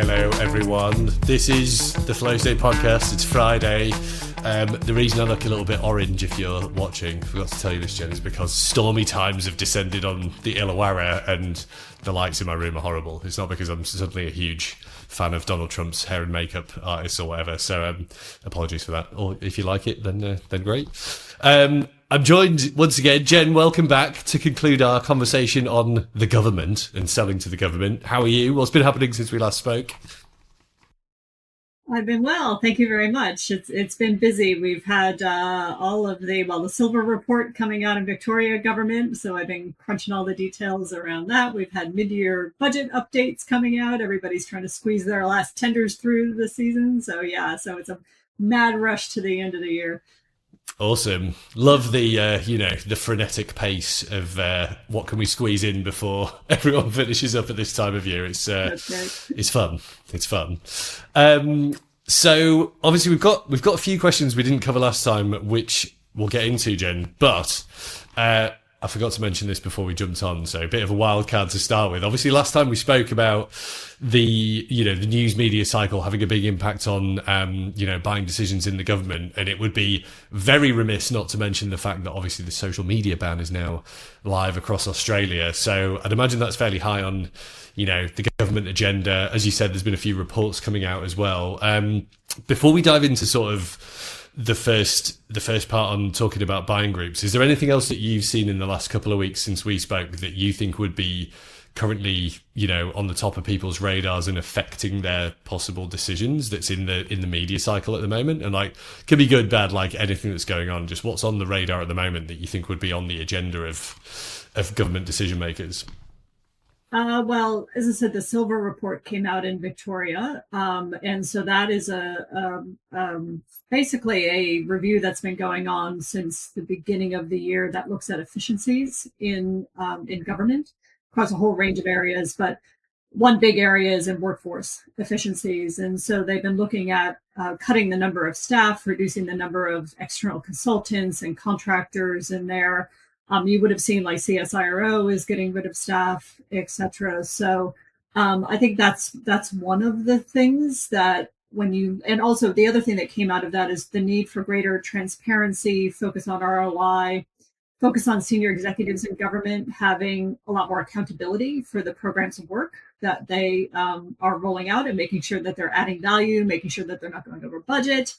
Hello, everyone. This is the Flow State podcast. It's Friday. The reason I look a little bit orange if you're watching, I forgot to tell you this, Jen, is because stormy times have descended on the Illawarra and the lights in my room are horrible. It's not because I'm suddenly a huge fan of Donald Trump's hair and makeup artist or whatever. So apologies for that. Or if you like it, then great. I'm joined once again. Jen, welcome back to conclude our conversation on the government and selling to the government. How are you? What's been happening since we last spoke? I've been well. Thank you very much. It's been busy. We've had all of the silver report coming out of Victoria government. So I've been crunching all the details around that. We've had mid-year budget updates coming out. Everybody's trying to squeeze their last tenders through the season. So it's a mad rush to the end of the year. Awesome. Love the the frenetic pace of what can we squeeze in before everyone finishes up at this time of year. It's fun. It's fun. So obviously we've got a few questions we didn't cover last time, which we'll get into, Jen. But I forgot to mention this before we jumped on, so a bit of a wild card to start with. Obviously, last time we spoke about the news media cycle having a big impact on buying decisions in the government, and it would be very remiss not to mention the fact that obviously the social media ban is now live across Australia. So I'd imagine that's fairly high on the government agenda. As you said, there's been a few reports coming out as well. Before we dive into sort of the first part on talking about buying groups, is there anything else that you've seen in the last couple of weeks since we spoke that you think would be currently on the top of people's radars and affecting their possible decisions that's in the media cycle at the moment? And could be good, bad, anything that's going on, just what's on the radar at the moment that you think would be on the agenda of government decision makers? Well, as I said, the silver report came out in Victoria. And so that is basically a review that's been going on since the beginning of the year that looks at efficiencies in government across a whole range of areas. But one big area is in workforce efficiencies. And so they've been looking at cutting the number of staff, reducing the number of external consultants and contractors in there. You would have seen CSIRO is getting rid of staff, etc. So I think that's one of the things that and also the other thing that came out of that is the need for greater transparency, focus on ROI, focus on senior executives in government having a lot more accountability for the programs of work that they are rolling out and making sure that they're adding value, making sure that they're not going over budget.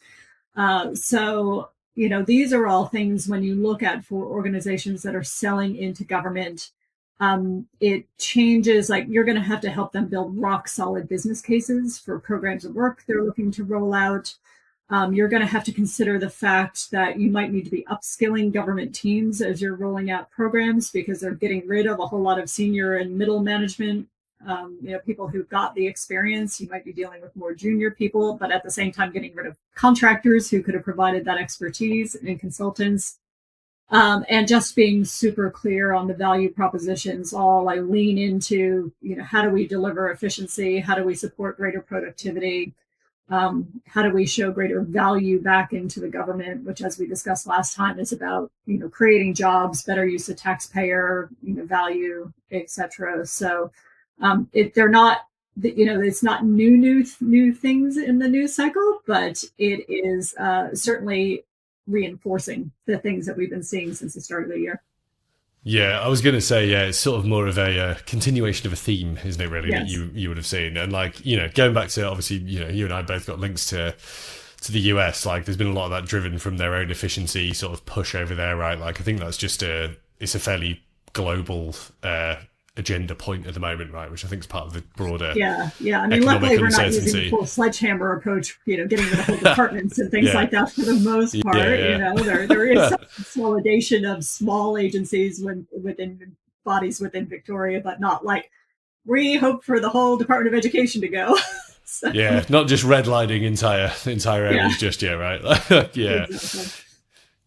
These are all things when you look at for organizations that are selling into government, it changes, you're going to help them build rock solid business cases for programs of work they're looking to roll out. You're going to have to consider the fact that you might need to be upskilling government teams as you're rolling out programs because they're getting rid of a whole lot of senior and middle management. People who've got the experience. You might be dealing with more junior people, but at the same time getting rid of contractors who could have provided that expertise and consultants, and just being super clear on the value propositions. All lean into, how do we deliver efficiency? How do we support greater productivity? How do we show greater value back into the government, which, as we discussed last time, is about, creating jobs, better use of taxpayer, value, etc. So they're not, it's not new things in the news cycle, but it is certainly reinforcing the things that we've been seeing since the start of the year. Yeah, I was going to say, it's sort of more of a continuation of a theme, isn't it, really, yes, that you would have seen. And going back to, obviously, you and I both got links to the US, there's been a lot of that driven from their own efficiency sort of push over there, right? I think that's just it's a fairly global agenda point at the moment, right? Which I think is part of the broader I mean, luckily we're not using the full sledgehammer approach, getting rid of whole departments and things like that for the most part. There is some consolidation of small agencies within bodies within Victoria, but not we hope for the whole Department of Education to go. So. Yeah, not just redlining entire areas just yet, right? Exactly.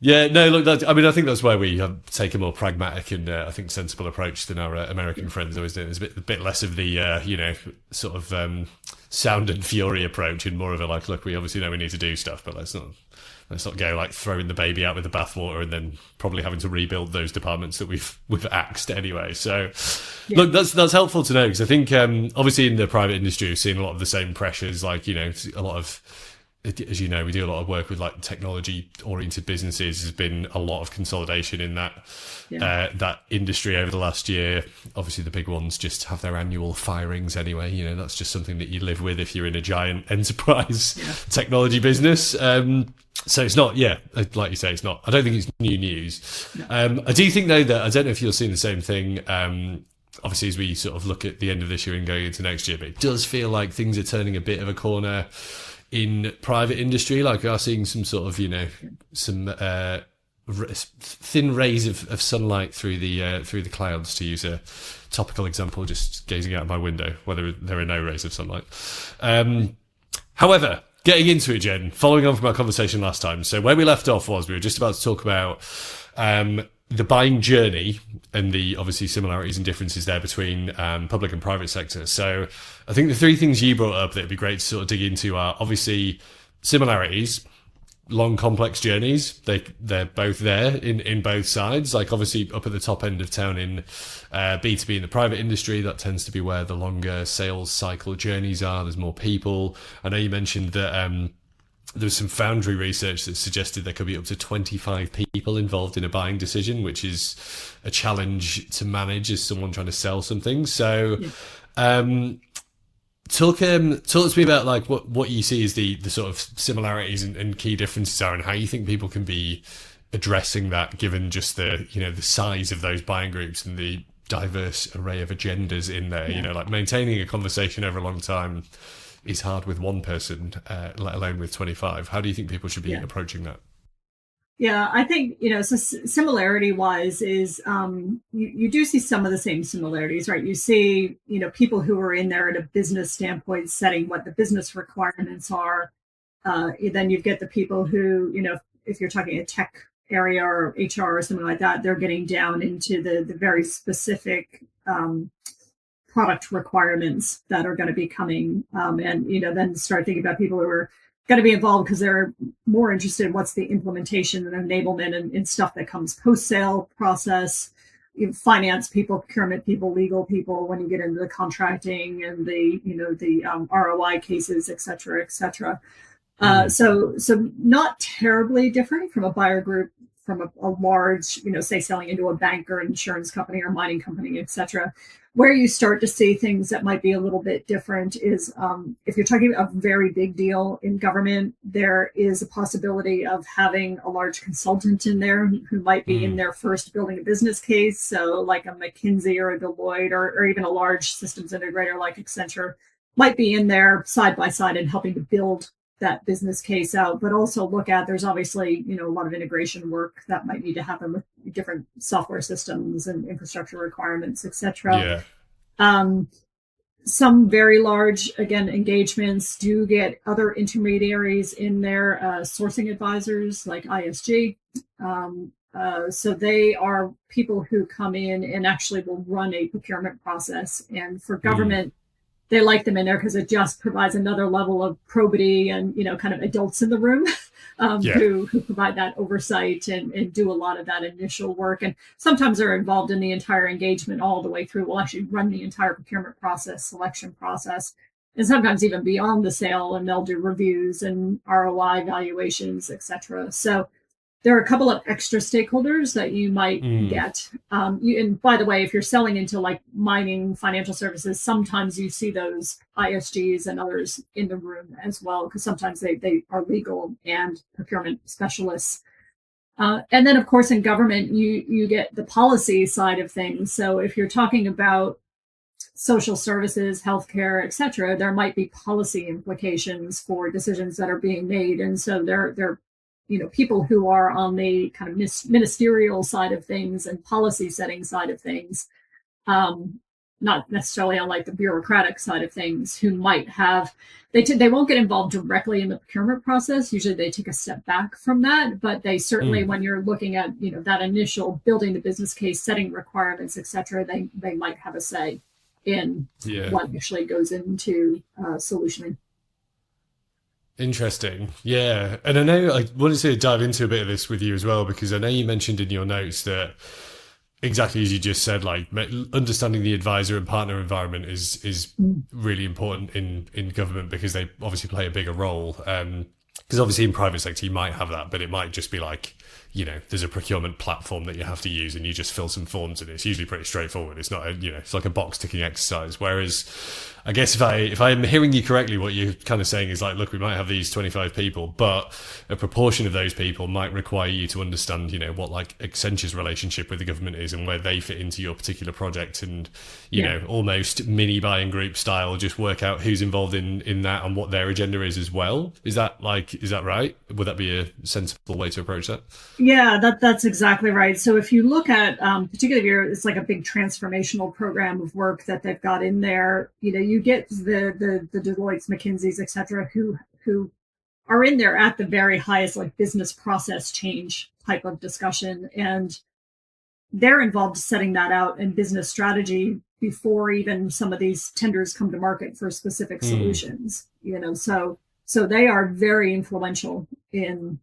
Yeah, no, look, I think that's where we take a more pragmatic and I think sensible approach than our American friends always do. There's a bit less of the, sort of sound and fury approach, and more of a like, look, we obviously know we need to do stuff, but let's not go like throwing the baby out with the bathwater and then probably having to rebuild those departments that we've axed anyway. So, look, that's helpful to know, because I think obviously in the private industry we've seen a lot of the same pressures. Like, you know, a lot of, as you know, we do a lot of work with like technology oriented businesses. There's been a lot of consolidation in that industry over the last year. Obviously the big ones just have their annual firings anyway. You know, that's just something that you live with if you're in a giant enterprise technology business. So it's not, like you say, it's not, I don't think it's new news. I do think though that, I don't know if you're seeing the same thing, obviously as we sort of look at the end of this year and going into next year, but it does feel like things are turning a bit of a corner in private industry. Like we are seeing some sort of, you know, some thin rays of sunlight through the clouds, to use a topical example, just gazing out of my window, whether there are no rays of sunlight. However, getting into it, Jen, following on from our conversation last time, so where we left off was we were just about to talk about the buying journey and the obviously similarities and differences there between public and private sector. So I think the three things you brought up that would be great to sort of dig into are obviously similarities, long complex journeys. They're both there in both sides. Like obviously up at the top end of town in B2B in the private industry, that tends to be where the longer sales cycle journeys are. There's more people. I know you mentioned that there was some Foundry research that suggested there could be up to 25 people involved in a buying decision, which is a challenge to manage as someone trying to sell something. So talk to me about like what you see as the sort of similarities and key differences are, and how you think people can be addressing that, given just the, you know, the size of those buying groups and the diverse array of agendas in there. You know, like maintaining a conversation over a long time is hard with one person, let alone with 25. How do you think people should be approaching that? Yeah, I think, you know, so similarity wise is you do see some of the same similarities, right? You see, you know, people who are in there at a business standpoint setting what the business requirements are. Then you get the people who, you know, if you're talking a tech area or HR or something like that, they're getting down into the very specific product requirements that are going to be coming, and, you know, then start thinking about people who are going to be involved because they're more interested in what's the implementation and enablement and stuff that comes post-sale process. You know, finance people, procurement people, legal people, when you get into the contracting and the, you know, the ROI cases, et cetera, et cetera. So not terribly different from a buyer group, from a large, you know, say selling into a bank or insurance company or mining company, et cetera. Where you start to see things that might be a little bit different is if you're talking about a very big deal in government, there is a possibility of having a large consultant in there who might be in there first building a business case. So like a McKinsey or a Deloitte or even a large systems integrator like Accenture might be in there side by side and helping to build that business case out, but also look at, there's obviously, you know, a lot of integration work that might need to happen with different software systems and infrastructure requirements, et cetera. Some very large, again, engagements do get other intermediaries in there, sourcing advisors like ISG. So they are people who come in and actually will run a procurement process. And for government, they like them in there because it just provides another level of probity and, you know, kind of adults in the room who provide that oversight and do a lot of that initial work. And sometimes they're involved in the entire engagement all the way through. We'll actually run the entire procurement process, selection process, and sometimes even beyond the sale, and they'll do reviews and ROI evaluations, et cetera. So there are a couple of extra stakeholders that you might get. And by the way, if you're selling into like mining, financial services, sometimes you see those ISGs and others in the room as well, because sometimes they are legal and procurement specialists. And then, of course, in government, you get the policy side of things. So if you're talking about social services, healthcare, et cetera, there might be policy implications for decisions that are being made. And so they're you know, people who are on the kind of ministerial side of things and policy setting side of things, not necessarily on like the bureaucratic side of things, who might have, they won't get involved directly in the procurement process. Usually they take a step back from that, but they certainly, when you're looking at, you know, that initial building the business case, setting requirements, et cetera, they might have a say. in Yeah. what actually goes into solutioning. Interesting. Yeah. And I know I wanted to dive into a bit of this with you as well, because I know you mentioned in your notes that exactly as you just said, like understanding the advisor and partner environment is really important in government, because they obviously play a bigger role. Because obviously in private sector you might have that, but it might just be like, there's a procurement platform that you have to use and you just fill some forms in. It's usually pretty straightforward. It's not it's like a box ticking exercise. Whereas I guess if I'm hearing you correctly, what you're kind of saying is like, look, we might have these 25 people, but a proportion of those people might require you to understand, what like Accenture's relationship with the government is and where they fit into your particular project, and almost mini buying group style, just work out who's involved in that and what their agenda is as well. Is that right? Would that be a sensible way to approach that? Yeah, that's exactly right. So if you look at particularly it's like a big transformational program of work that they've got in there, you get the Deloitte's, McKinsey's, et cetera, who are in there at the very highest like business process change type of discussion. And they're involved setting that out in business strategy before even some of these tenders come to market for specific solutions. So they are very influential in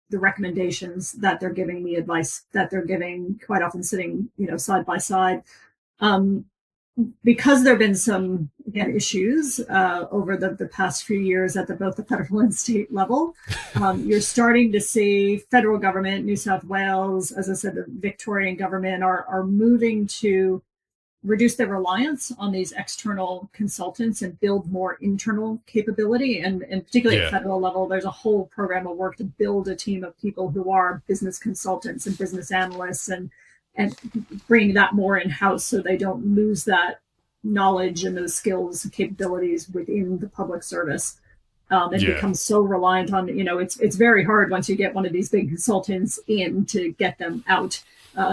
the recommendations that they're giving, the advice that they're giving, quite often sitting, side by side. Because there have been some, again, issues over the past few years at both the federal and state level, you're starting to see federal government, New South Wales, as I said, the Victorian government are moving to reduce their reliance on these external consultants and build more internal capability. And particularly at federal level, there's a whole program of work to build a team of people who are business consultants and business analysts and bring that more in-house so they don't lose that knowledge and those skills and capabilities within the public service. And become so reliant on, it's very hard once you get one of these big consultants in to get them out.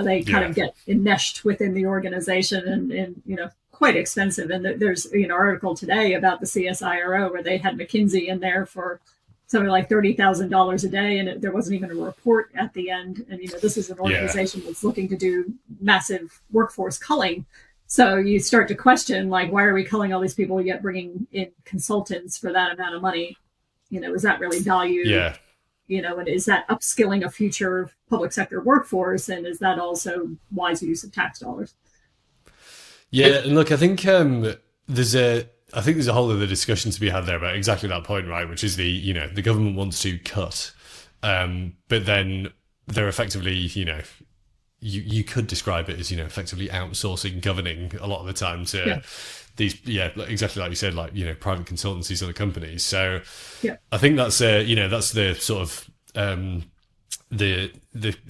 They kind of get enmeshed within the organization and quite expensive. And there's an article today about the CSIRO where they had McKinsey in there for something like $30,000 a day, and there wasn't even a report at the end. And this is an organization that's looking to do massive workforce culling. So you start to question, like, why are we culling all these people yet bringing in consultants for that amount of money? Is that really valued? Yeah. And is that upskilling a future public sector workforce? And is that also wise use of tax dollars? Yeah, and look, I think there's a whole other discussion to be had there about exactly that point, right? Which is the government wants to cut, but then they're effectively, you could describe it as, effectively outsourcing governing a lot of the time to these, exactly like you said, like, private consultancies, other companies. So I think that's that's the sort of the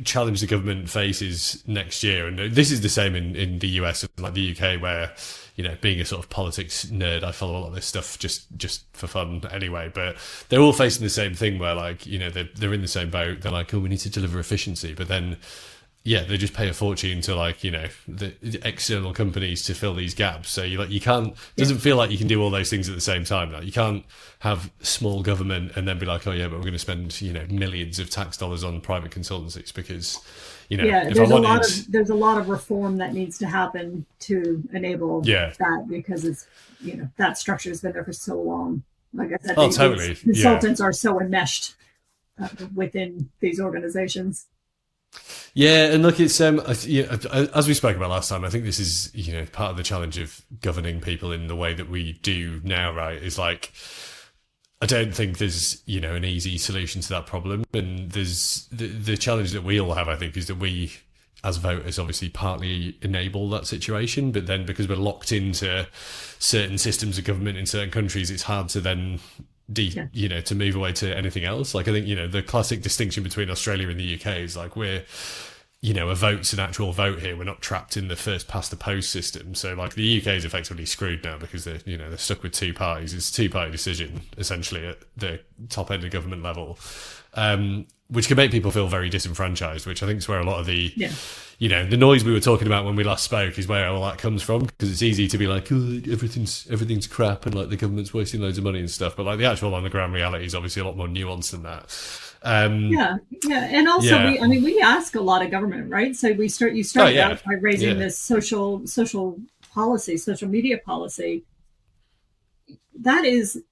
challenge the government faces next year. And this is the same in the US and like the UK, where, being a sort of politics nerd, I follow a lot of this stuff just for fun anyway. But they're all facing the same thing where, like, they're in the same boat. They're like, oh, we need to deliver efficiency. But then, they just pay a fortune to, like, the external companies to fill these gaps. So you can't, it doesn't feel like you can do all those things at the same time. Like, you can't have small government and then be like, oh yeah, but we're going to spend, millions of tax dollars on private consultancies because, there's a lot of reform that needs to happen to enable that, because it's, that structure has been there for so long. Like I said, totally. Consultants are so enmeshed within these organizations. Yeah, and look, it's as we spoke about last time, I think this is part of the challenge of governing people in the way that we do now, right? Is like, I don't think there's an easy solution to that problem, and there's the challenge that we all have, I think, is that we as voters obviously partly enable that situation, but then because we're locked into certain systems of government in certain countries, it's hard to then to move away to anything else. Like, I think, the classic distinction between Australia and the UK is like, we're, a vote's an actual vote here. We're not trapped in the first past the post system. So, like, the UK is effectively screwed now because they're stuck with two parties. It's a two-party decision, essentially, at the top end of government level, which can make people feel very disenfranchised, which I think is where a lot of the the noise we were talking about when we last spoke is where all that comes from, because it's easy to be like, oh, everything's crap and like the government's wasting loads of money and stuff, but like the actual on the ground reality is obviously a lot more nuanced than that. And also we ask a lot of government, right? So you start out by raising this social policy, social media policy, that is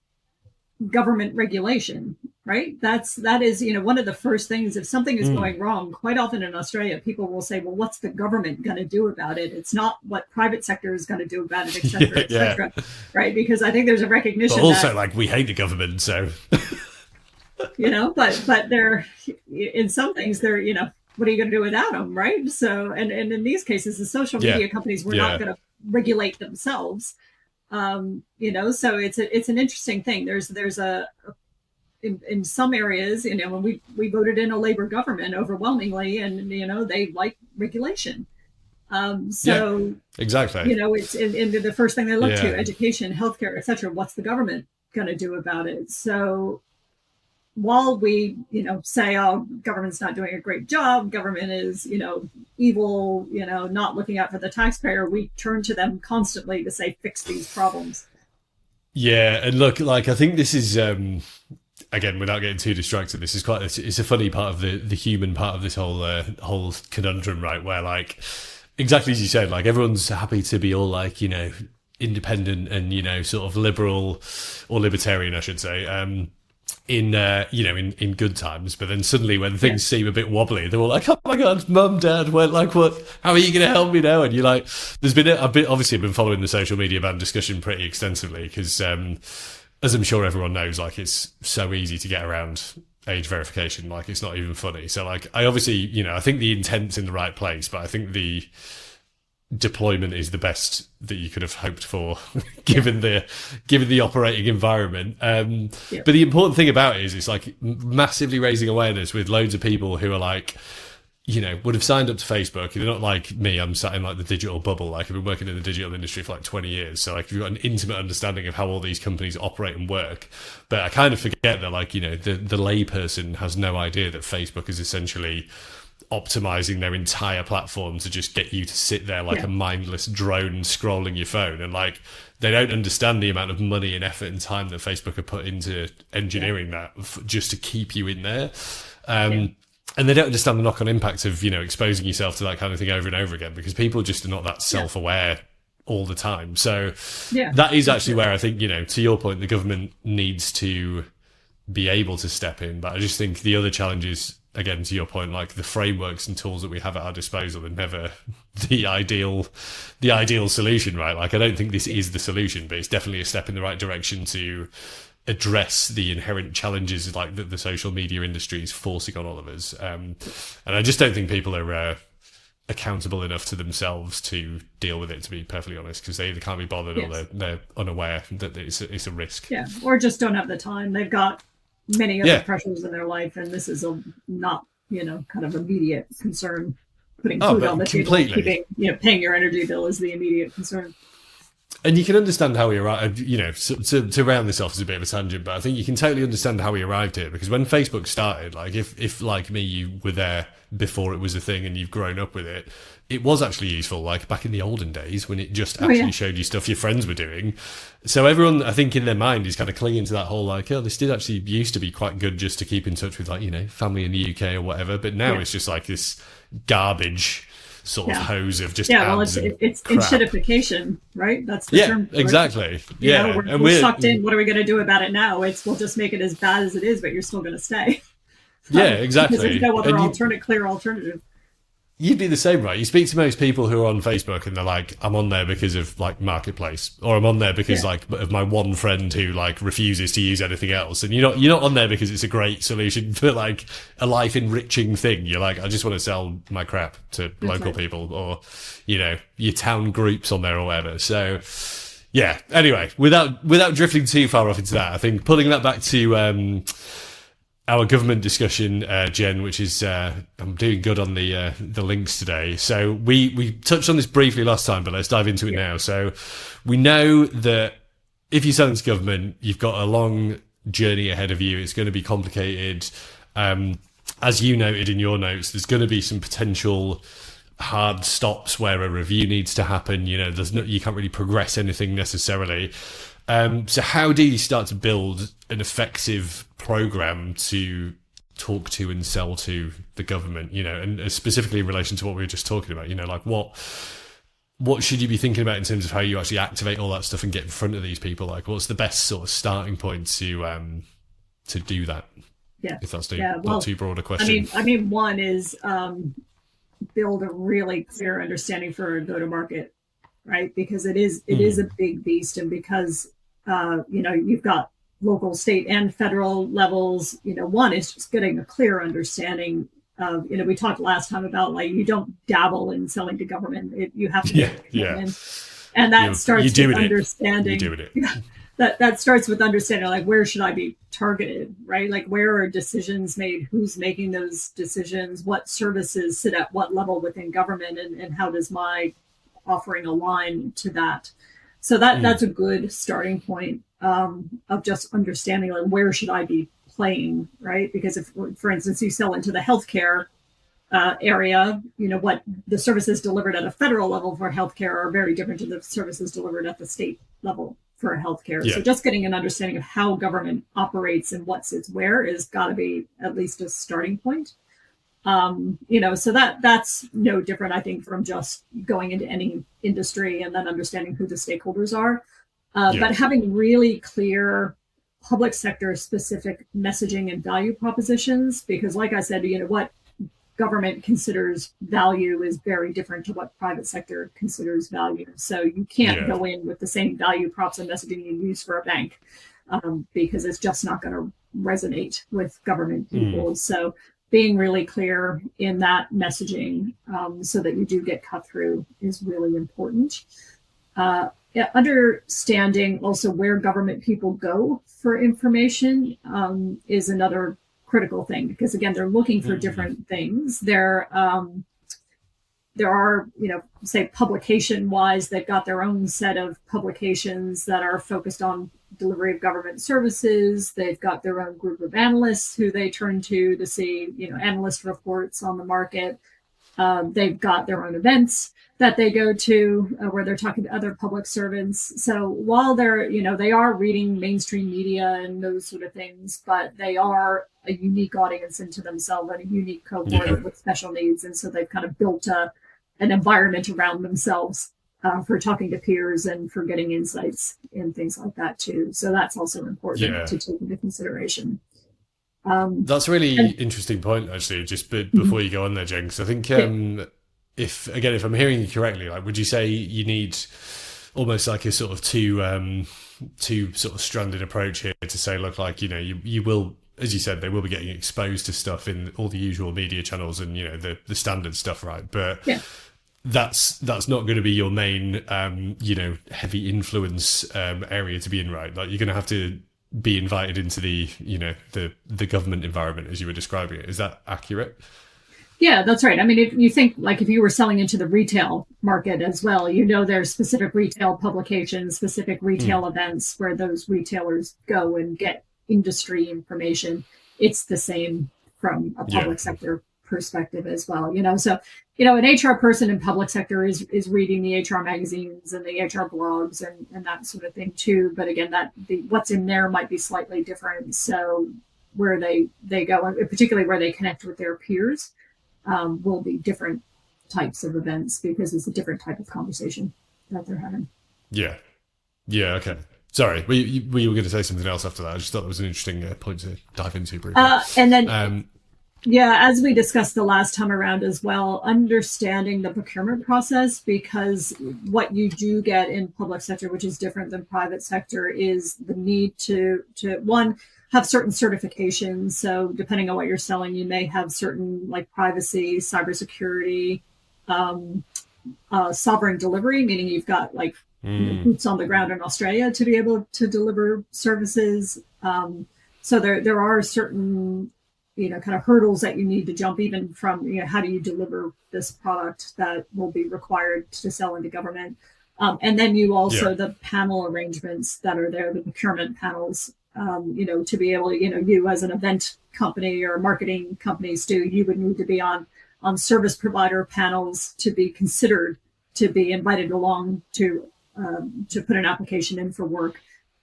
government regulation, right? That is, one of the first things. If something is going wrong, quite often in Australia, people will say, well, what's the government going to do about it? It's not what private sector is going to do about it, et cetera, et cetera, right? Because I think there's a recognition but also that, we hate the government, so but they're, in some things, they're, what are you going to do without them, right? So and in these cases, the social media companies were not going to regulate themselves. So it's an interesting thing. There's in some areas, when we voted in a Labor government overwhelmingly, and they like regulation. Exactly. It's in the first thing they look to: education, healthcare, etc. What's the government going to do about it? So while we say, oh, government's not doing a great job, government is evil, not looking out for the taxpayer, we turn to them constantly to say, fix these problems. Yeah, and look, I think this is again, without getting too distracted, this is it's a funny part of the human part of this whole conundrum, right? Where exactly as you said, everyone's happy to be all independent and sort of liberal or libertarian, I should say. In good times, but then suddenly when things seem a bit wobbly, they're all like, oh my god, mum, dad, what, how are you going to help me now? And you're like, there's been obviously I've been following the social media ban discussion pretty extensively, because as I'm sure everyone knows, it's so easy to get around age verification, it's not even funny. So I obviously, I think the intent's in the right place, but I think the deployment is the best that you could have hoped for given the operating environment. But the important thing about it is it's massively raising awareness with loads of people who are would have signed up to Facebook. They're not like me. I'm sat in the digital bubble. I've been working in the digital industry for 20 years. So you've got an intimate understanding of how all these companies operate and work. But I kind of forget that the layperson has no idea that Facebook is essentially optimizing their entire platform to just get you to sit there a mindless drone scrolling your phone, and they don't understand the amount of money and effort and time that Facebook have put into engineering that just to keep you in there. And they don't understand the knock-on impact of exposing yourself to that kind of thing over and over again, because people just are not that self-aware all the time. So that is actually where I think, to your point, the government needs to be able to step in. But I just think the other challenge is, again, to your point, the frameworks and tools that we have at our disposal are never the ideal solution, right? I don't think this is the solution, but it's definitely a step in the right direction to address the inherent challenges that the social media industry is forcing on all of us. And I just don't think people are accountable enough to themselves to deal with it, to be perfectly honest, because they either can't be bothered or they're unaware that it's a risk. Yeah, or just don't have the time. They've got many other pressures in their life, and this is not kind of immediate concern. Putting food on the table, paying your energy bill is the immediate concern. And you can understand how we arrived, to round this off as a bit of a tangent, but I think you can totally understand how we arrived here, because when Facebook started, if like me, you were there before it was a thing and you've grown up with it, it was actually useful, back in the olden days when it just actually showed you stuff your friends were doing. So everyone, I think, in their mind is kind of clinging to that whole, this did actually used to be quite good just to keep in touch with, family in the UK or whatever, but now it's just this garbage sort of hose of just ads it's enshittification, right? That's the term. Exactly. We're sucked in. What are we going to do about it now? We'll just make it as bad as it is, but you're still going to stay. Yeah, exactly. Because there's no other clear alternative. You'd be the same, right? You speak to most people who are on Facebook and they're like, I'm on there because of Marketplace, or I'm on there because of my one friend who refuses to use anything else. And you're not on there because it's a great solution for a life enriching thing. You're I just want to sell my crap to local people, or your town groups on there or whatever. So anyway, without drifting too far off into that, I think pulling that back to our government discussion, Jen, which is I'm doing good on the links today. So we touched on this briefly last time, but let's dive into it now. So we know that if you're selling to government, you've got a long journey ahead of you. It's going to be complicated. As you noted in your notes, there's going to be some potential hard stops where a review needs to happen. You can't really progress anything necessarily. So how do you start to build an effective program to talk to and sell to the government, and specifically in relation to what we were just talking about, what should you be thinking about in terms of how you actually activate all that stuff and get in front of these people? Like, what's the best sort of starting point to do that? Yeah. If that's Well, not too broad a question. I mean, one is build a really clear understanding for go to market, right? Because it is a big beast, and because you've got local, state, and federal levels. One is just getting a clear understanding of, we talked last time about, like, you don't dabble in selling to government. You have to get and that starts with understanding. You're doing it. Yeah, that starts with understanding, like, where should I be targeted, right? Like, where are decisions made? Who's making those decisions? What services sit at what level within government, and how does my offering align to that? So that's a good starting point of just understanding, like, where should I be playing, right? Because if, for instance, you sell into the healthcare area, what the services delivered at a federal level for healthcare are very different to the services delivered at the state level for healthcare. So just getting an understanding of how government operates and what sits where is got to be at least a starting point. So that's no different, I think, from just going into any industry and then understanding who the stakeholders are. But having really clear public sector specific messaging and value propositions, because, like I said, what government considers value is very different to what private sector considers value. So you can't go in with the same value props and messaging you use for a bank, because it's just not going to resonate with government people. So being really clear in that messaging, so that you do get cut through, is really important. Understanding also where government people go for information is another critical thing, because, again, they're looking for different things. There are, say, publication wise, they've got their own set of publications that are focused on delivery of government services. They've got their own group of analysts who they turn to see, analyst reports on the market. They've got their own events that they go to where they're talking to other public servants. So while they're, they are reading mainstream media and those sort of things, but they are a unique audience into themselves and a unique cohort with special needs. And so they've kind of built an environment around themselves for talking to peers and for getting insights and things like that too. So that's also important to take into consideration. That's a really interesting point, actually, just before you go on there, Jen, because I think if I'm hearing you correctly, like, would you say you need almost like a sort of two sort of stranded approach here to say, look, like, you will, as you said, they will be getting exposed to stuff in all the usual media channels and, the standard stuff, right? But that's not going to be your main, heavy influence area to be in, right? Like, you're going to have to be invited into the the government environment, as you were describing it. Is that accurate? Yeah, that's right. I mean, if you think, like, if you were selling into the retail market as well, there's specific retail publications, specific retail events where those retailers go and get industry information. It's the same from a public sector perspective as well. So an HR person in public sector is reading the HR magazines and the HR blogs and that sort of thing too. But again, what's in there might be slightly different. So where they go, and particularly where they connect with their peers, will be different types of events, because it's a different type of conversation that they're having. Yeah. Okay. Sorry, were you going to say something else after that? I just thought it was an interesting point to dive into briefly. And then, as we discussed the last time around as well, understanding the procurement process, because what you do get in public sector, which is different than private sector, is the need to one, have certain certifications. So depending on what you're selling, you may have certain, like, privacy, cybersecurity, sovereign delivery, meaning you've got, like, boots on the ground in Australia to be able to deliver services. So there are certain, kind of hurdles that you need to jump, even from, how do you deliver this product that will be required to sell into government. And then you also, the panel arrangements that are there, the procurement panels, to be able to, you as an event company or marketing companies do, you would need to be on service provider panels to be considered to be invited along to put an application in for work.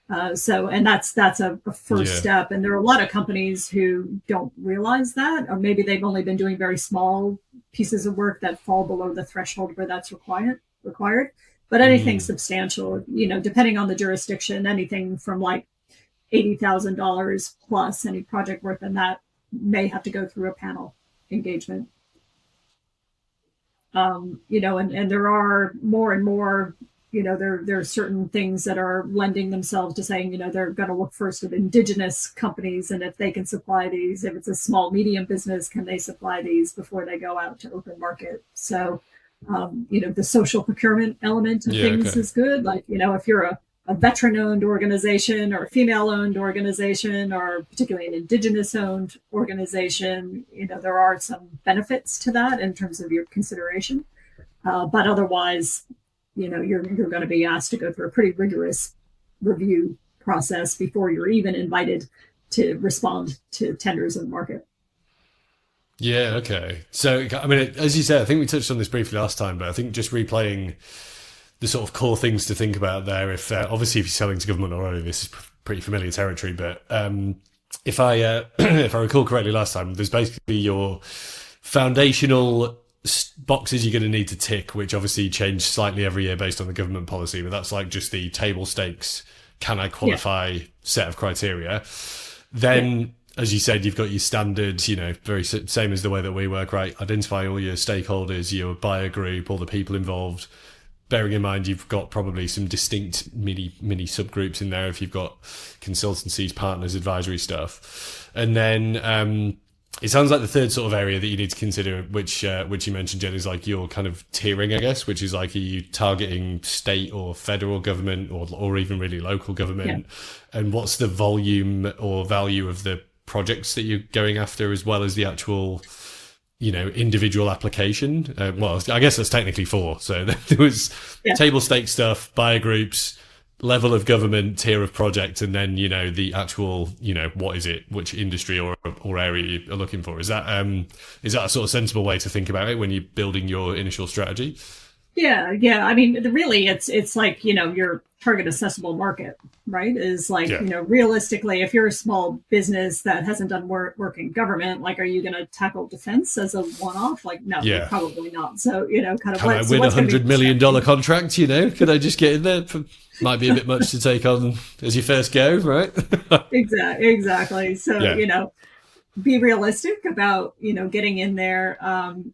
And that's a first step. And there are a lot of companies who don't realize that, or maybe they've only been doing very small pieces of work that fall below the threshold where that's required. required. But anything substantial, depending on the jurisdiction, anything from like $80,000 plus, any project worth than that may have to go through a panel engagement. And there are more and more, there are certain things that are lending themselves to saying, they're going to look first at indigenous companies, and if they can supply these, if it's a small, medium business, can they supply these before they go out to open market? So, the social procurement element of things is good. Like, if you're a veteran-owned organization or a female-owned organization or particularly an indigenous-owned organization, there are some benefits to that in terms of your consideration. But otherwise, you're going to be asked to go through a pretty rigorous review process before you're even invited to respond to tenders in the market. Yeah, okay. So, I mean, as you said, I think we touched on this briefly last time, but I think just replaying the sort of core things to think about there, if obviously if you're selling to government already, this is pretty familiar territory, but if I if I recall correctly last time, there's basically your foundational boxes you're going to need to tick, which obviously change slightly every year based on the government policy, but that's like just the table stakes, can I qualify set of criteria. Then, as you said, you've got your standards, very same as the way that we work, right? Identify all your stakeholders, your buyer group, all the people involved. Bearing in mind, you've got probably some distinct mini subgroups in there if you've got consultancies, partners, advisory stuff. And then it sounds like the third sort of area that you need to consider, which you mentioned, Jen, is like your kind of tiering, I guess, which is like, are you targeting state or federal government or even really local government? Yeah. And what's the volume or value of the projects that you're going after, as well as the actual individual application? Well, I guess that's technically 4. So there was table stake stuff, buyer groups, level of government, tier of project, and then, the actual, what is it, which industry or area you're looking for. Is that a sort of sensible way to think about it when you're building your initial strategy? Yeah. I mean, really, it's like, your target accessible market, right? Is like, realistically, if you're a small business that hasn't done work in government, like, are you going to tackle defense as a one-off? Like, no, probably not. So, kind of, can I win $100 million contract? Could I just get in there? Might be a bit much to take on as you first go, right? Exactly. So, be realistic about, getting in there,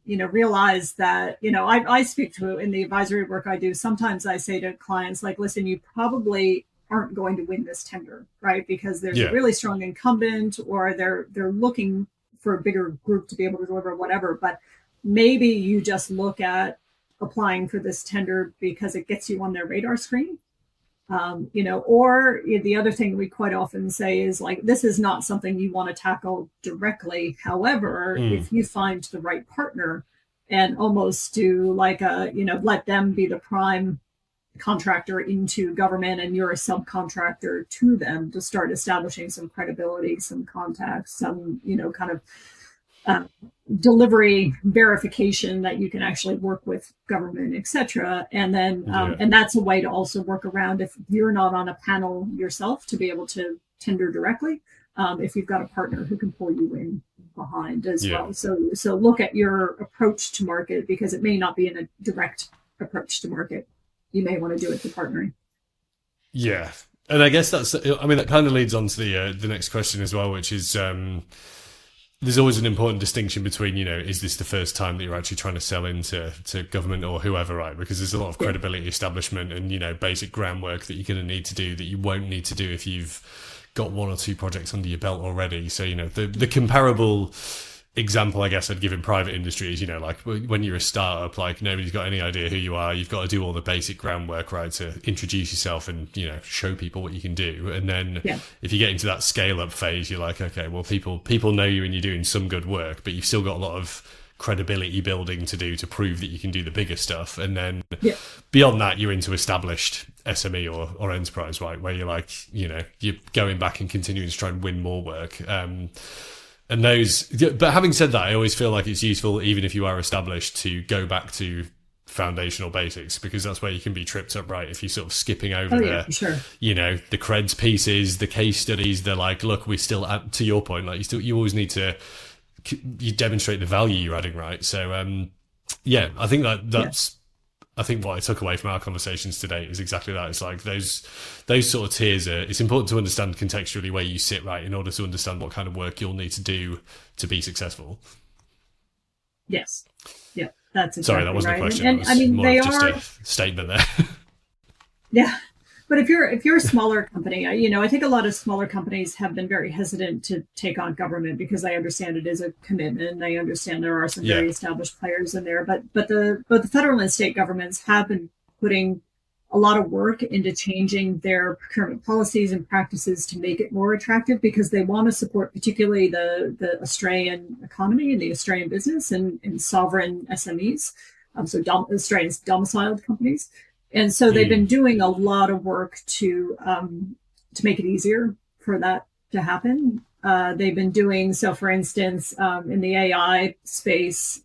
realize that, I speak to in the advisory work I do. Sometimes I say to clients, like, listen, you probably aren't going to win this tender, right? Because there's a really strong incumbent, or they're looking for a bigger group to be able to deliver whatever. But maybe you just look at applying for this tender because it gets you on their radar screen. Or the other thing we quite often say is, like, this is not something you want to tackle directly. However, if you find the right partner and almost do like let them be the prime contractor into government and you're a subcontractor to them, to start establishing some credibility, some contacts, some, kind of delivery verification that you can actually work with government, etc. And then and that's a way to also work around, if you're not on a panel yourself, to be able to tender directly, if you've got a partner who can pull you in behind as well. So look at your approach to market, because it may not be in a direct approach to market. You may want to do it through partnering. Yeah. And I guess that kind of leads on to the next question as well, which is there's always an important distinction between, is this the first time that you're actually trying to sell into government or whoever, right? Because there's a lot of credibility establishment and, basic groundwork that you're going to need to do that you won't need to do if you've got 1 or 2 projects under your belt already. So, the comparable example, I guess, I'd give in private industry is, like when you're a startup, like nobody's got any idea who you are. You've got to do all the basic groundwork, right, to introduce yourself and, show people what you can do. And then if you get into that scale up phase, you're like, okay, well, people know you and you're doing some good work, but you've still got a lot of credibility building to do to prove that you can do the bigger stuff. And then beyond that, you're into established SME or enterprise, right, where you're like, you're going back and continuing to try and win more work. And but having said that, I always feel like it's useful, even if you are established, to go back to foundational basics, because that's where you can be tripped up, right? If you're sort of skipping over the creds pieces, the case studies, they're like, look, we're still to your point, like you always need to, you demonstrate the value you're adding, right? So, I think that's I think what I took away from our conversations today is exactly that. It's like those sort of tiers are, it's important to understand contextually where you sit, right, in order to understand what kind of work you'll need to do to be successful. Yes. Yeah, that's exactly Sorry, that wasn't right. a question. And That was I mean, more they of just are a statement there. Yeah. But if you're a smaller company, I think a lot of smaller companies have been very hesitant to take on government because I understand it is a commitment. I understand there are some very established players in there, but both the federal and state governments have been putting a lot of work into changing their procurement policies and practices to make it more attractive because they want to support particularly the Australian economy and the Australian business and sovereign SMEs, Australian domiciled companies. And so they've been doing a lot of work to make it easier for that to happen. They've been doing so, for instance, in the AI space,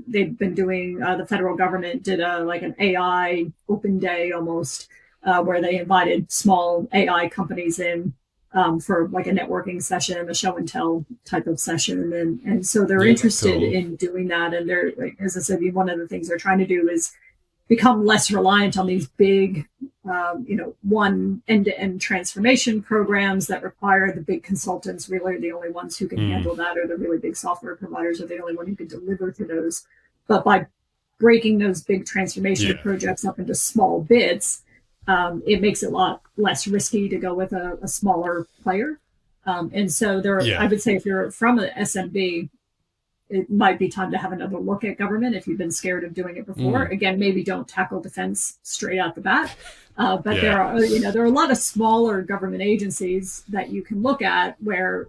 they've been doing the federal government did like an AI open day almost, where they invited small AI companies in for like a networking session, a show and tell type of session, and so they're interested in doing that. And they're, like, as I said, one of the things they're trying to do is become less reliant on these big, one end-to-end transformation programs that require the big consultants really are the only ones who can handle that, or the really big software providers are the only one who can deliver to those. But by breaking those big transformation projects up into small bits, it makes it a lot less risky to go with a smaller player. And so I would say if you're from an SMB, it might be time to have another look at government if you've been scared of doing it before. Again, maybe don't tackle defense straight out the bat. But there are a lot of smaller government agencies that you can look at where,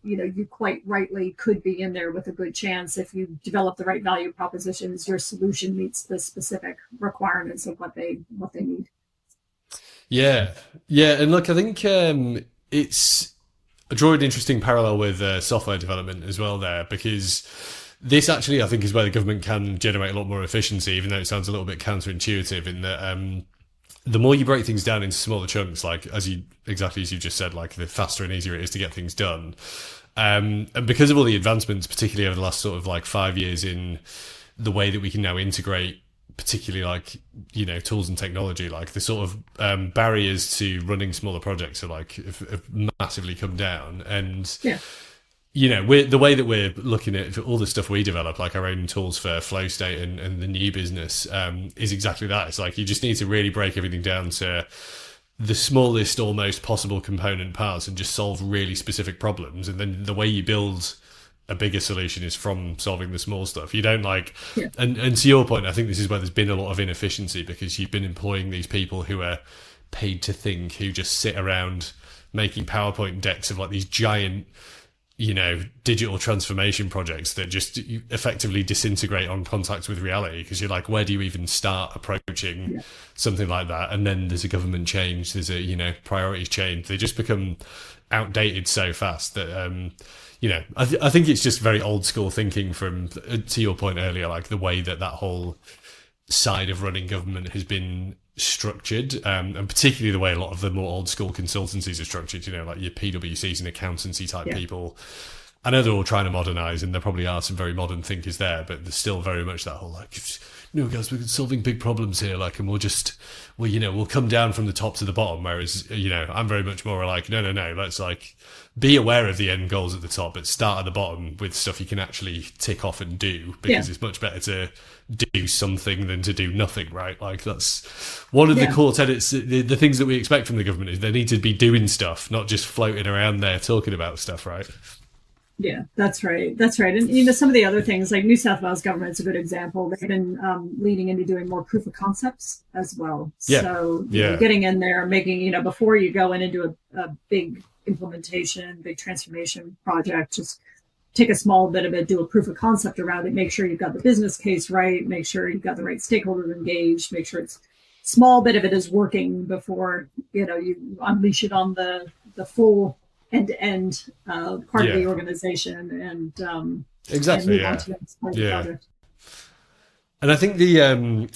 you quite rightly could be in there with a good chance if you develop the right value propositions, your solution meets the specific requirements of what they need. Yeah. And look, I think I draw an interesting parallel with software development as well there, because this actually, I think, is where the government can generate a lot more efficiency, even though it sounds a little bit counterintuitive in that the more you break things down into smaller chunks, like exactly as you just said, like the faster and easier it is to get things done. And because of all the advancements, particularly over the last sort of like 5 years in the way that we can now integrate particularly like, tools and technology, like the sort of barriers to running smaller projects have massively come down. And, the way that we're looking at all the stuff we develop, like our own tools for flow state and the new business, is exactly that. It's like you just need to really break everything down to the smallest almost possible component parts and just solve really specific problems. And then the way you build a bigger solution is from solving the small stuff. You don't and to your point, I think this is where there's been a lot of inefficiency, because you've been employing these people who are paid to think, who just sit around making PowerPoint decks of like these giant, digital transformation projects that just effectively disintegrate on contact with reality. Because you're like, where do you even start approaching something like that? And then there's a government change, there's a, priorities change. They just become outdated so fast that, I think it's just very old school thinking from, to your point earlier, like the way that whole side of running government has been structured, and particularly the way a lot of the more old school consultancies are structured, like your PwCs and accountancy type people. I know they're all trying to modernize, and there probably are some very modern thinkers there, but there's still very much that whole like, no guys, we're solving big problems here, like, and we'll come down from the top to the bottom. Whereas, I'm very much more like, no, let's like be aware of the end goals at the top, but start at the bottom with stuff you can actually tick off and do, because it's much better to do something than to do nothing, right? Like that's one of the core tenets, the things that we expect from the government is they need to be doing stuff, not just floating around there talking about stuff, right? Yeah, that's right. And some of the other things, like New South Wales government's a good example. They've been leading into doing more proof of concepts as well. So getting in there, making, before you go in and do a big implementation, big transformation project, just take a small bit of it, do a proof of concept around it, make sure you've got the business case right, make sure you've got the right stakeholders engaged, make sure it's small bit of it is working before, you unleash it on the full end-to-end part of the organization and exactly move on to the next part of the project. And I think the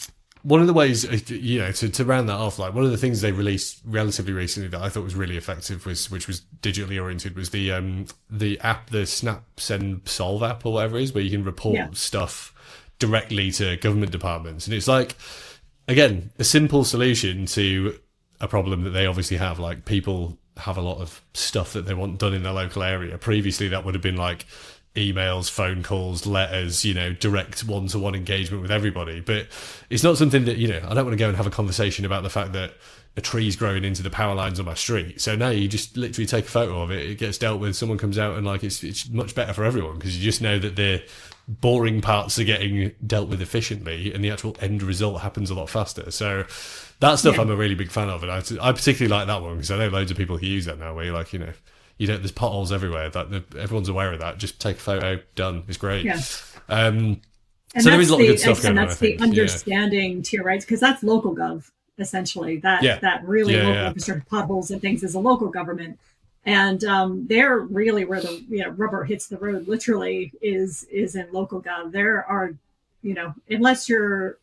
one of the ways, to round that off, like one of the things they released relatively recently that I thought was really effective which was digitally oriented, was the app, the Snap Send Solve app or whatever it is, where you can report stuff directly to government departments. And it's like, again, a simple solution to a problem that they obviously have. Like, people have a lot of stuff that they want done in their local area. Previously, that would have been like emails, phone calls, letters, you know, direct one-to-one engagement with everybody. But it's not something that, you know, I don't want to go and have a conversation about the fact that a tree's growing into the power lines on my street. So now you just literally take a photo of it, it gets dealt with, someone comes out, and like it's much better for everyone, because you just know that the boring parts are getting dealt with efficiently and the actual end result happens a lot faster. So that stuff I'm a really big fan of, and I particularly like that one because I know loads of people who use that now, where you're like, you know, you don't, there's potholes everywhere, that everyone's aware of that, just take a photo, done, it's great. And so there is a lot of good stuff going on. And that's the understanding to your rights, because that's local gov, essentially. That really local infrastructure, potholes and things, is a local government. And they're really where the rubber hits the road, literally, is in local gov. There are, you know, unless you're,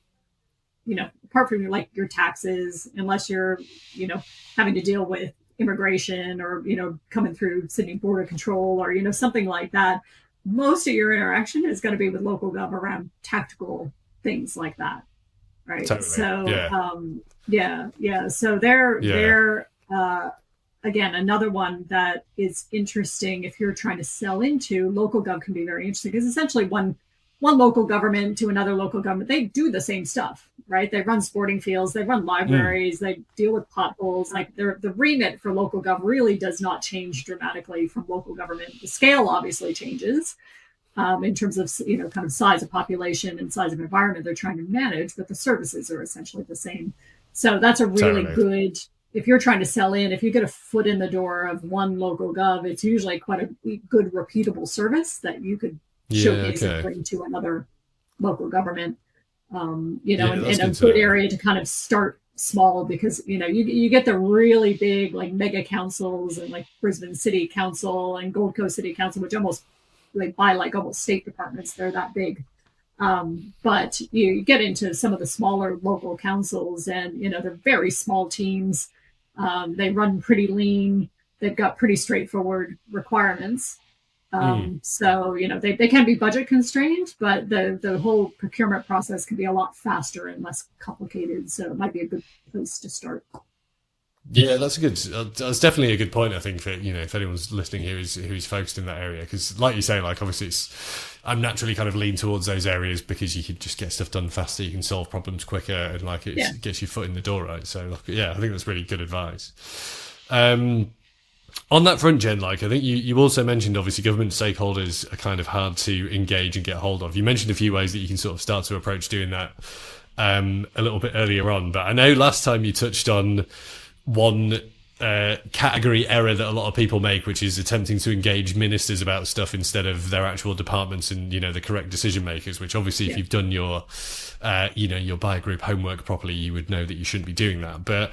you know, apart from like your taxes, unless you're, you know, having to deal with immigration or, you know, coming through Sydney border control or, you know, something like that, most of your interaction is going to be with local gov around tactical things like that, right? Totally. So so they're again, another one that is interesting if you're trying to sell into. Local gov can be very interesting because essentially one local government to another local government, they do the same stuff, right? They run sporting fields, they run libraries, they deal with potholes. Like, the remit for local gov really does not change dramatically from local government. The scale obviously changes in terms of, you know, kind of size of population and size of environment they're trying to manage, but the services are essentially the same. So that's a really good, if you're trying to sell in, if you get a foot in the door of one local gov, it's usually quite a good repeatable service that you could showcase and bring to another local government, you know, and a good area to kind of start small, because, you know, you get the really big, like, mega councils, and like Brisbane City Council and Gold Coast City Council, which almost like buy like almost state departments. They're that big. But you get into some of the smaller local councils, and, you know, they're very small teams. They run pretty lean. They've got pretty straightforward requirements. So, you know, they can be budget constrained, but the whole procurement process can be a lot faster and less complicated. So it might be a good place to start. Yeah, that's definitely a good point, I think, for, you know, if anyone's listening here who's focused in that area. Because like you say, like, obviously I'm naturally kind of lean towards those areas because you can just get stuff done faster, you can solve problems quicker, and like it gets your foot in the door, right? So like, yeah, I think that's really good advice. On that front, Jen, like, I think you also mentioned, obviously, government stakeholders are kind of hard to engage and get hold of. You mentioned a few ways that you can sort of start to approach doing that a little bit earlier on. But I know last time you touched on one category error that a lot of people make, which is attempting to engage ministers about stuff instead of their actual departments and, you know, the correct decision makers, which obviously if you've done your, you know, your buyer group homework properly, you would know that you shouldn't be doing that. But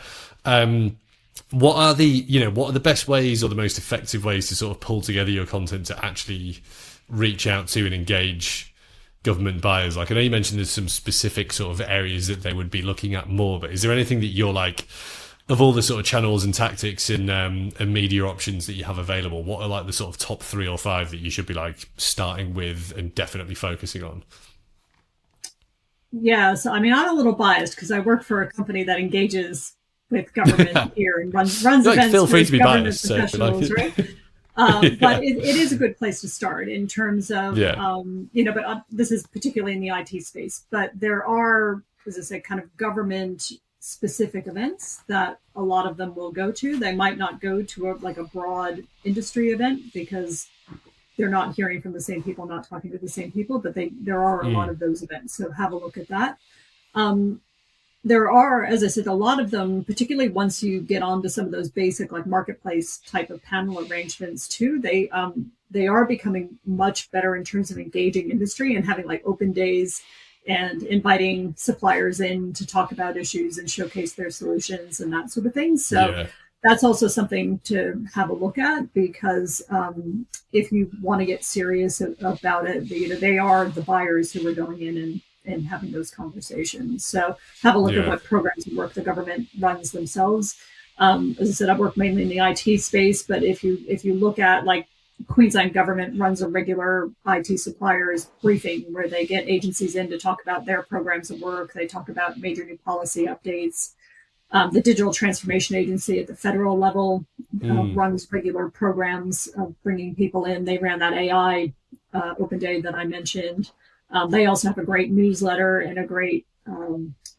what are the best ways or the most effective ways to sort of pull together your content to actually reach out to and engage government buyers? Like, I know you mentioned there's some specific sort of areas that they would be looking at more, but is there anything that you're like, of all the sort of channels and tactics and media options that you have available, what are like the sort of top 3 or 5 that you should be like starting with and definitely focusing on? Yeah, so I mean, I'm a little biased because I work for a company that engages with government here and runs like, events. Feel free to be biased, professionals, right? But it is a good place to start in terms of, you know, but this is particularly in the IT space, but there are, as I say, kind of government specific events that a lot of them will go to. They might not go to a broad industry event because they're not hearing from the same people, not talking to the same people, but there are a lot of those events. So have a look at that. There are, as I said, a lot of them, particularly once you get onto some of those basic like marketplace type of panel arrangements too, they are becoming much better in terms of engaging industry and having like open days and inviting suppliers in to talk about issues and showcase their solutions and that sort of thing. So that's also something to have a look at, because if you want to get serious about it, you know, they are the buyers who are going in and having those conversations. So have a look at what programs and work the government runs themselves. As I said, I work mainly in the IT space, but if you look at like Queensland government runs a regular IT suppliers briefing where they get agencies in to talk about their programs of work. They talk about major new policy updates. The Digital Transformation Agency at the federal level runs regular programs of bringing people in. They ran that AI open day that I mentioned. They also have a great newsletter and a great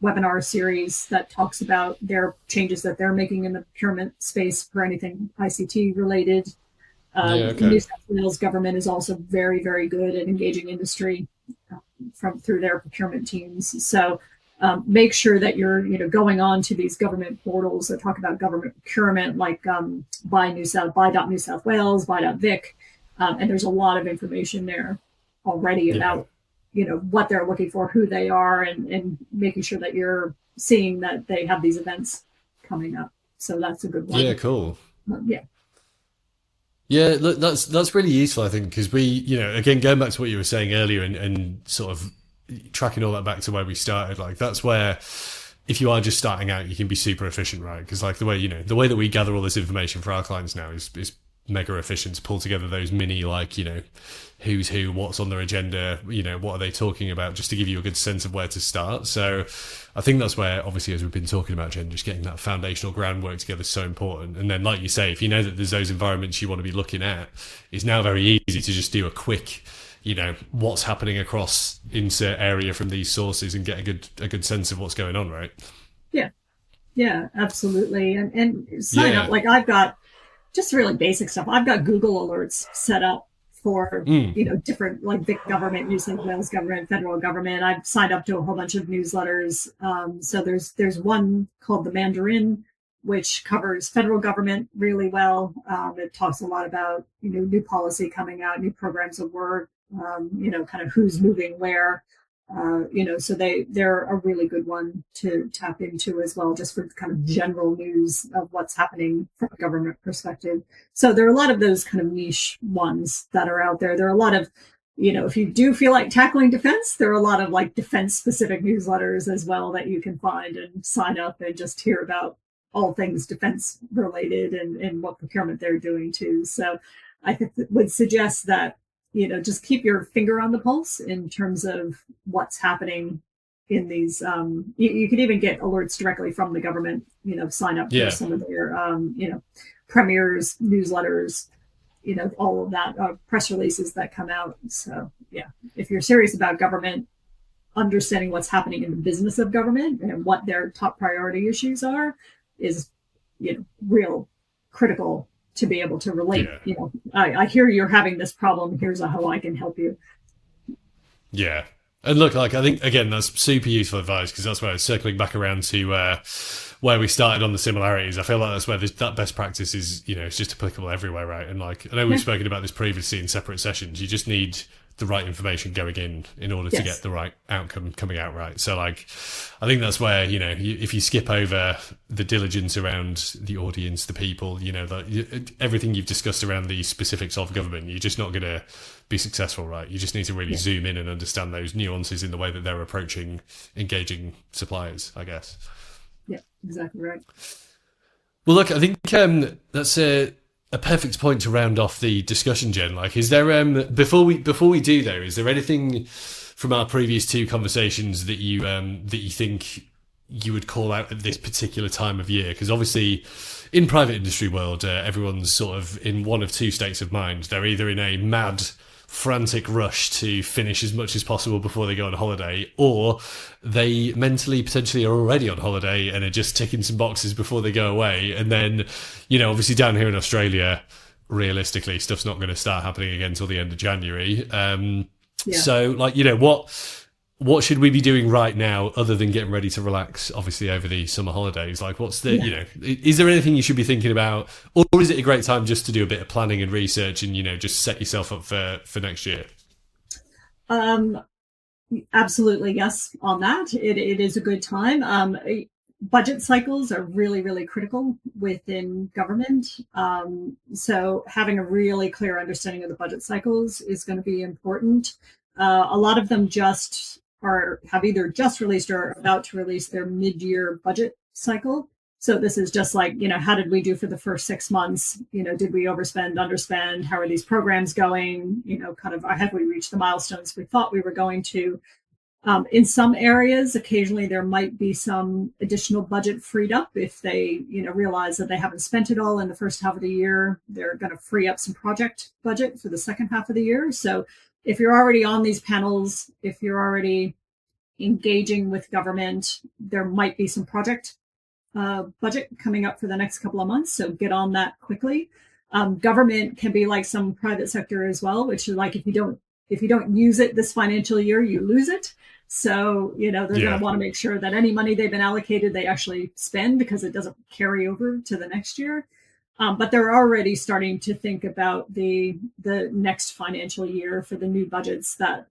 webinar series that talks about their changes that they're making in the procurement space for anything ICT related. New South Wales government is also very, very good at engaging industry through their procurement teams. So make sure that you're going on to these government portals that talk about government procurement, like buy.New South Wales, buy.vic, and there's a lot of information there already about what they're looking for, who they are, and making sure that you're seeing that they have these events coming up. So that's a good one. Yeah, cool. Yeah. Yeah, look, that's really useful, I think, because we, again, going back to what you were saying earlier and sort of tracking all that back to where we started, like that's where, if you are just starting out, you can be super efficient, right? Because like the way that we gather all this information for our clients now is mega efficient to pull together those mini, like, who's who, what's on their agenda, what are they talking about, just to give you a good sense of where to start. So I think that's where, obviously, as we've been talking about, Jen, just getting that foundational groundwork together is so important. And then, like you say, if you know that there's those environments you want to be looking at, it's now very easy to just do a quick, what's happening across insert area from these sources and get a good sense of what's going on, right? Yeah, absolutely. And sign up, like I've got just really basic stuff. I've got Google alerts set up for different, like Vic government, New South Wales government, federal government. I've signed up to a whole bunch of newsletters. So there's one called the Mandarin, which covers federal government really well. It talks a lot about new policy coming out, new programs of work, kind of who's moving where. So they're a really good one to tap into as well, just for kind of general news of what's happening from a government perspective. So there are a lot of those kind of niche ones that are out there. There are a lot of, if you do feel like tackling defense, there are a lot of like defense specific newsletters as well that you can find and sign up and just hear about all things defense related and what procurement they're doing too. So I would suggest that just keep your finger on the pulse in terms of what's happening in these. You could even get alerts directly from the government, sign up for some of their, premiers, newsletters, all of that, press releases that come out. So, if you're serious about government, understanding what's happening in the business of government and what their top priority issues are is, real critical to be able to relate. I hear you're having this problem. Here's how I can help you. Yeah. And look, like, I think, again, that's super useful advice, because that's where it's circling back around to where we started on the similarities. I feel like that's where that best practice is, it's just applicable everywhere, right? And like, I know we've spoken about this previously in separate sessions. You just need the right information going in order to get the right outcome coming out, right? So like, I think that's where, if you skip over the diligence around the audience, the people, everything you've discussed around the specifics of government, you're just not going to be successful, right? You just need to really zoom in and understand those nuances in the way that they're approaching engaging suppliers, I guess. Yeah, exactly right. Well, look, I think that's a perfect point to round off the discussion, Jen. Like, is there before we do though, is there anything from our previous two conversations that you think you would call out at this particular time of year? Because obviously, in private industry world, everyone's sort of in one of two states of mind. They're either in a mad, frantic rush to finish as much as possible before they go on holiday, or they mentally potentially are already on holiday and are just ticking some boxes before they go away. And then, obviously down here in Australia, realistically, stuff's not going to start happening again until the end of January. So, like, what should we be doing right now other than getting ready to relax, obviously, over the summer holidays? Like, what's the, is there anything you should be thinking about? Or is it a great time just to do a bit of planning and research and, just set yourself up for next year? Absolutely, yes, on that. It is a good time. Budget cycles are really, really critical within government. So having a really clear understanding of the budget cycles is going to be important. A lot of them have either just released or are about to release their mid-year budget cycle. So this is just like, how did we do for the first 6 months? Did we overspend, underspend? How are these programs going? Kind of, have we reached the milestones we thought we were going to? In some areas, occasionally there might be some additional budget freed up if they, realize that they haven't spent it all in the first half of the year. They're going to free up some project budget for the second half of the year. So if you're already on these panels, if you're already engaging with government, there might be some project budget coming up for the next couple of months. So get on that quickly. Government can be like some private sector as well, which is like if you don't use it this financial year, you lose it. So, they're going to want to make sure that any money they've been allocated, they actually spend because it doesn't carry over to the next year. But they're already starting to think about the next financial year for the new budgets that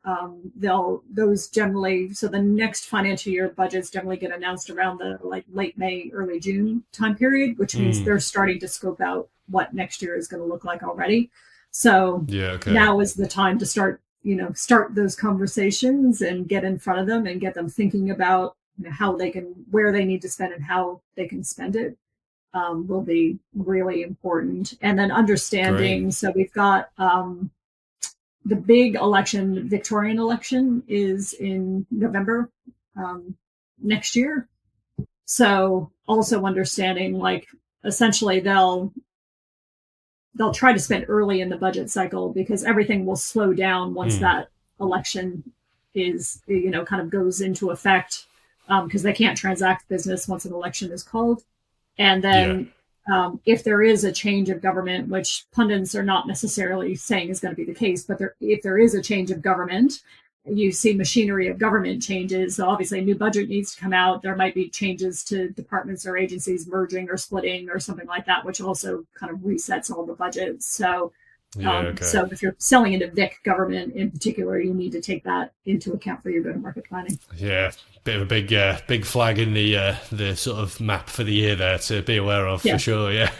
those generally, so the next financial year budgets generally get announced around the late May, early June time period, which means they're starting to scope out what next year is going to look like already. So now is the time to start those conversations and get in front of them and get them thinking about where they need to spend and how they can spend it. Will be really important. And then understanding. Great. So we've got the big election, Victorian election is in November next year. So also understanding essentially they'll try to spend early in the budget cycle because everything will slow down once that election is, kind of goes into effect because they can't transact business once an election is called. And then if there is a change of government, which pundits are not necessarily saying is going to be the case, but if there is a change of government, you see machinery of government changes. So obviously a new budget needs to come out. There might be changes to departments or agencies merging or splitting or something like that, which also kind of resets all the budgets. So so if you're selling into Vic government in particular, you need to take that into account for your go-to-market planning. Yeah, bit of a big flag in the sort of map for the year there to be aware of for sure. Yeah,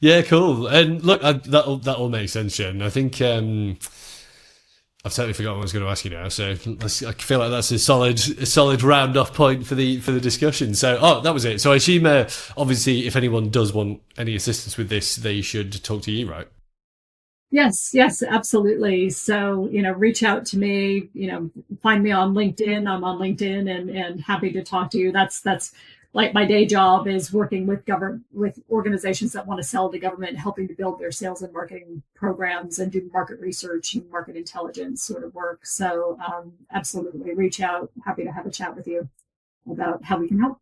yeah, cool. And look, that all makes sense, Jen. I think I've totally forgotten what I was going to ask you now. So I feel like that's a solid round off point for the discussion. So that was it. So I assume obviously if anyone does want any assistance with this, they should talk to you, right? Yes, absolutely. So, reach out to me, find me on LinkedIn. I'm on LinkedIn and happy to talk to you. That's like my day job is working with organizations that want to sell to government, helping to build their sales and marketing programs and do market research and market intelligence sort of work. So, absolutely reach out. Happy to have a chat with you about how we can help.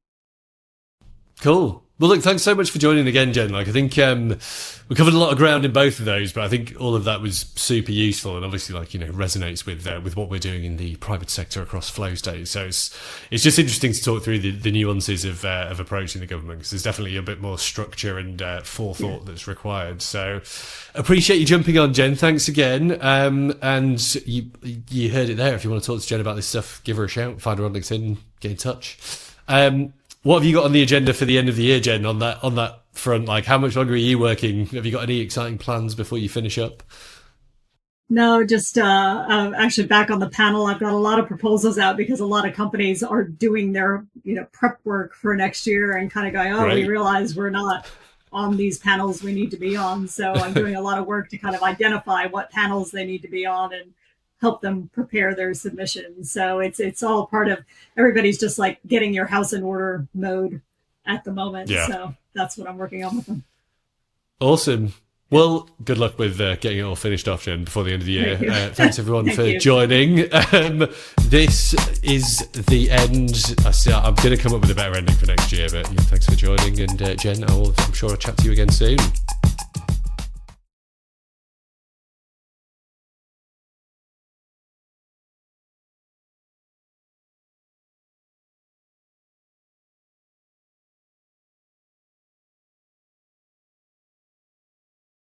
Cool. Well, look, thanks so much for joining again, Jen. I think we covered a lot of ground in both of those, but I think all of that was super useful and obviously, resonates with what we're doing in the private sector across flow states. So it's just interesting to talk through the nuances of approaching the government because there's definitely a bit more structure and forethought that's required. So appreciate you jumping on, Jen. Thanks again. And you heard it there. If you want to talk to Jen about this stuff, give her a shout. Find her on LinkedIn. Get in touch. What have you got on the agenda for the end of the year, Jen, on that front? How much longer are you working? Have you got any exciting plans before you finish up? No, just actually back on the panel. I've got a lot of proposals out because a lot of companies are doing their prep work for next year and kind of going, we realize we're not on these panels we need to be on. So I'm doing a lot of work to kind of identify what panels they need to be on and help them prepare their submissions. So it's all part of everybody's just getting your house in order mode at the moment. Yeah. So that's what I'm working on with them. Awesome. Well, good luck with getting it all finished off, Jen, before the end of the year. Thanks everyone for joining. This is the end. I'm going to come up with a better ending for next year, but thanks for joining. And Jen, I'm sure I'll chat to you again soon.